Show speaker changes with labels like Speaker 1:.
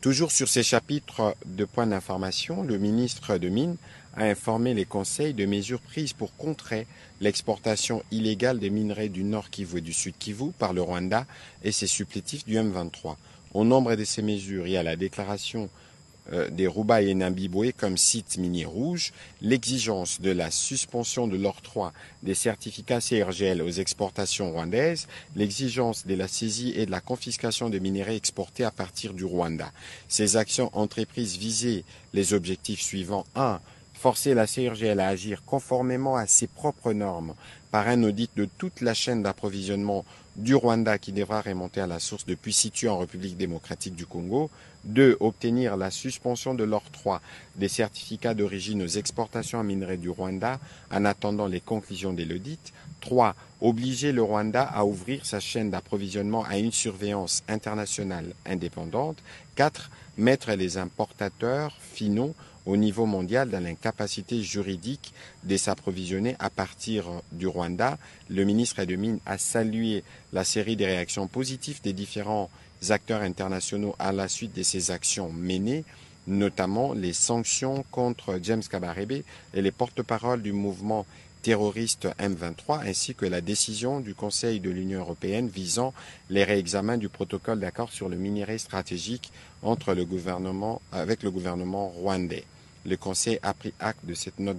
Speaker 1: Toujours sur ces chapitres de points d'information, le ministre de Mines a informé les conseils de mesures prises pour contrer l'exportation illégale des minerais du Nord Kivu et du Sud Kivu par le Rwanda et ses supplétifs du M23. Au nombre de ces mesures, il y a la déclaration des Rouba et Nambiboué comme sites miniers rouges, l'exigence de la suspension de l'octroi des certificats CRGL aux exportations rwandaises, l'exigence de la saisie et de la confiscation des minerais exportés à partir du Rwanda. Ces actions entreprises visaient les objectifs suivants. 1. Forcer la CRGL à agir conformément à ses propres normes par un audit de toute la chaîne d'approvisionnement du Rwanda qui devra remonter à la source depuis situé en République démocratique du Congo. 2. Obtenir la suspension de l'octroi des certificats d'origine aux exportations en minerais du Rwanda en attendant les conclusions de l'audit. 3. Obliger le Rwanda à ouvrir sa chaîne d'approvisionnement à une surveillance internationale indépendante. 4. Mettre les importateurs finaux au niveau mondial dans l'incapacité juridique de s'approvisionner à partir du Rwanda. Le ministre de Mines a salué la série de réactions positives des différents acteurs internationaux à la suite de ces actions menées, notamment les sanctions contre James Kabarebe et les porte-paroles du mouvement terroriste M23, ainsi que la décision du Conseil de l'Union européenne visant les réexamens du protocole d'accord sur le minerai stratégique avec le gouvernement rwandais. Le Conseil a pris acte de cette note